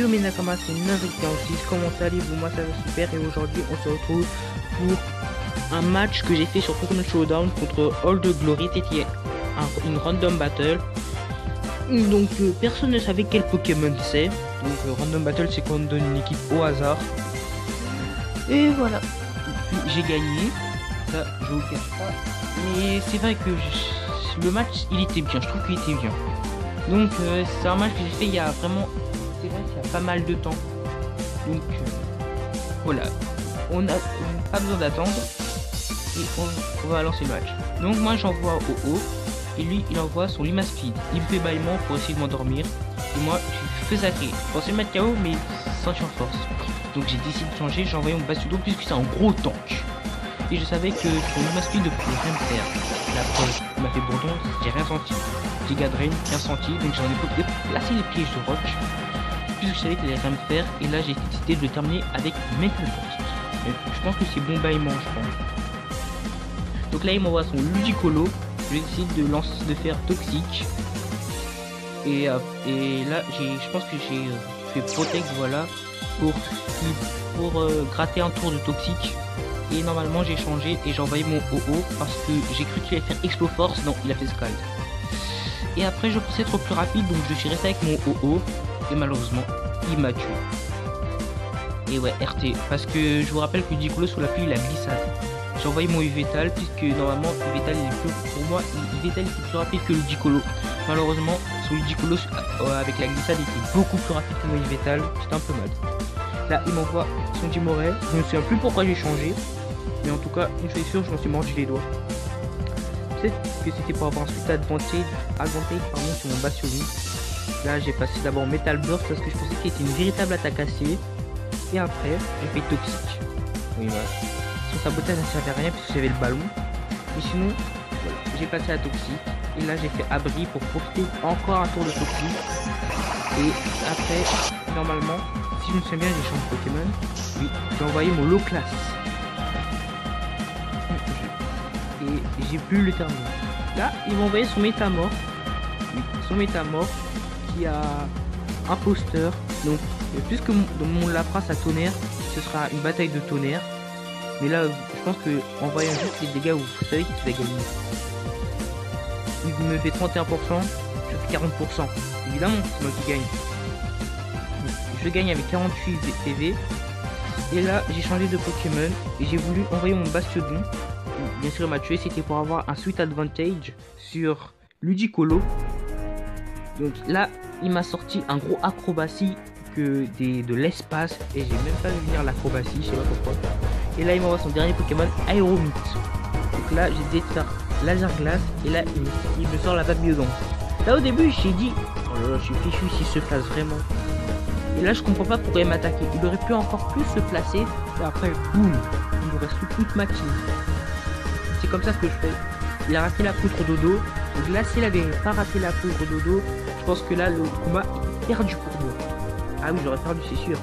Yo mes Nakamas, c'est Narik46, comment allez-vous? Moi ça va super et aujourd'hui on se retrouve pour un match que j'ai fait sur Pokémon Showdown contre All the Glory. C'était une random battle. Donc personne ne savait quel Pokémon c'est. Donc random battle c'est quand on donne une équipe au hasard. Et voilà. J'ai gagné. Ça je vous cache pas. Mais c'est vrai que le match il était bien, je trouve qu'il était bien. Donc c'est un match que j'ai fait il y a vraiment... C'est vrai qu'il y a pas mal de temps. Donc voilà. On n'a pas besoin d'attendre. Et on va lancer le match. Donc moi j'envoie au haut. Et lui il envoie son Limaspeed. Il me fait bâillement pour essayer de m'endormir. Et moi je fais sacré. Je pensais le mettre KO mais sans force. Donc j'ai décidé de changer. J'ai envoyé mon Bastudo puisque c'est un gros tank. Et je savais que son Limaspeed ne pouvait rien me faire. La preuve, il m'a fait bourdon, j'ai rien senti. Giga Drain, rien senti. Donc j'en ai placé les pièges de roc. Puisque je savais qu'il allait rien me faire. Et là j'ai décidé de le terminer avec Mental Burst. Je pense que c'est bon bâillement je pense. Donc là il m'envoie son Ludicolo. Je décide de faire Toxique. Et là je pense que j'ai fait Protect voilà pour gratter un tour de Toxique. Et normalement j'ai changé et j'ai envoyé mon OO parce que j'ai cru qu'il allait faire Explo Force. Non, il a fait Scald. Et après je pensais être plus rapide donc je suis resté avec mon OO. Et malheureusement il m'a tué. Et ouais RT parce que je vous rappelle que Ludicolo sous la pluie il a glissade. J'ai envoyé mon Yveltal puisque normalement Yveltal il est plus, pour moi Yveltal était plus rapide que Ludicolo. Malheureusement son Ludicolo avec la glissade était beaucoup plus rapide que mon Yveltal. C'était un peu mal. Là il m'envoie son Timoret. Je ne sais plus pourquoi j'ai changé. Mais en tout cas une chose est sûre, je m'en suis mordu les doigts. Peut-être que c'était pour avoir un suite advantage sur mon Bastion. Là j'ai passé d'abord Metal Burst parce que je pensais qu'il était une véritable attaque acier. Et après j'ai fait Toxique. Oui voilà. Son sabotage ne servait à rien puisque j'avais le ballon. Mais sinon voilà, j'ai passé à Toxique. Et là j'ai fait Abri pour profiter encore un tour de Toxique. Et après normalement si je me souviens bien j'ai changé de Pokémon. Oui j'ai envoyé mon low class. Et j'ai pu le terminer. Là ils m'ont envoyé son Métamorphe. Oui, son Métamorphe qui a imposteur. Donc puisque mon Lapras a tonnerre, ce sera une bataille de tonnerre. Mais là je pense que en voyant juste les dégâts vous savez qui va gagner. Il me fait 31%, je fais 40%. Évidemment c'est moi qui gagne. Je gagne avec 48 PV. Et là j'ai changé de Pokémon et j'ai voulu envoyer mon Bastiodon. Bien sûr il m'a tué, c'était pour avoir un sweet advantage sur Ludicolo. Donc là il m'a sorti un gros acrobatie de l'espace et j'ai même pas vu venir l'acrobatie, je sais pas pourquoi. Et là il m'envoie son dernier Pokémon Aéromite. Donc là j'ai décidé de faire Laser Glace et là il me sort la Papillodon. Là au début j'ai dit oh là là je suis fichu s'il se place vraiment. Et là je comprends pas pourquoi il m'attaquait. Il aurait pu encore plus se placer et après boum il me reste toute ma team. C'est comme ça que je fais. Il a raté la poudre dodo. Donc là s'il avait pas raté la poudre dodo, je pense que là le combat était perdu pour moi. Ah oui j'aurais perdu c'est sûr.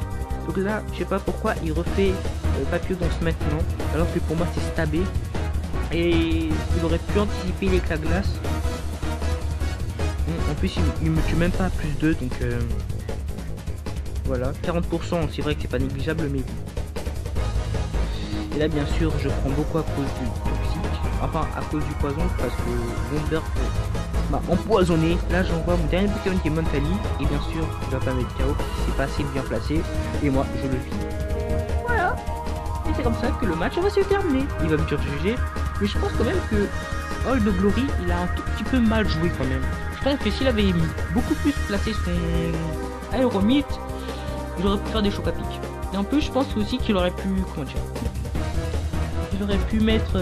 Donc là je sais pas pourquoi il refait Papillodon maintenant alors que pour moi c'est stabé. Et il aurait pu anticiper l'éclat glace. En plus il me tue même pas à plus 2 donc voilà 40% c'est vrai que c'est pas négligeable mais et là bien sûr je prends beaucoup à cause du toxique, enfin à cause du poison parce que Wonder m'a empoisonné. Là j'envoie mon dernier Pokémon qui est Montali et bien sûr il va pas mettre KO, c'est pas assez bien placé et moi je le vis. Voilà. Et c'est comme ça que le match va se terminer. Il va me juger mais je pense quand même que All the Glory il a un tout petit peu mal joué quand même. Je pense que s'il avait beaucoup plus placé son Aéromite, il aurait pu faire des chocs à pic. Et en plus je pense aussi qu'il aurait pu, comment dire, il aurait pu mettre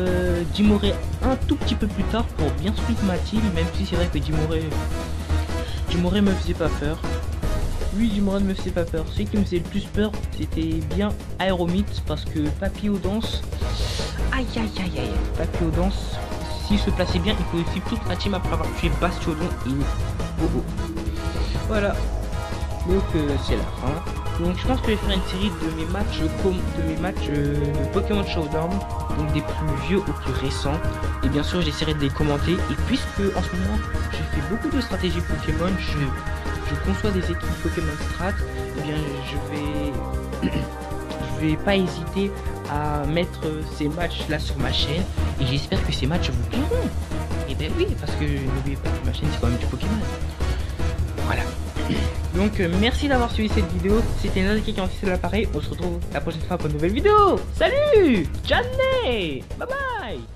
Dimoré un tout petit peu plus tard pour bien split ma team, même si c'est vrai que Dimoré me faisait pas peur. Oui Dimoré ne me faisait pas peur. Celui qui me faisait le plus peur c'était bien Aéromite parce que Papillodon, aïe aïe aïe aïe, Papillodon, s'il se plaçait bien il pouvait suivre toute ma team après avoir tué Bastiodon et Bobo. Voilà. Donc c'est la fin. Donc je pense que je vais faire une série de mes matchs de Pokémon Showdown, donc des plus vieux aux plus récents. Et bien sûr j'essaierai de les commenter. Et puisque en ce moment je fais beaucoup de stratégies Pokémon, je conçois des équipes Pokémon Strat, eh bien je vais pas hésiter à mettre ces matchs là sur ma chaîne et j'espère que ces matchs vous plairont. Et ben oui, parce que n'oubliez pas que ma chaîne c'est quand même du Pokémon. Voilà. Donc merci d'avoir suivi cette vidéo. C'était Nazaki qui a lancé l'appareil. On se retrouve la prochaine fois pour une nouvelle vidéo. Salut, Johnny, bye bye.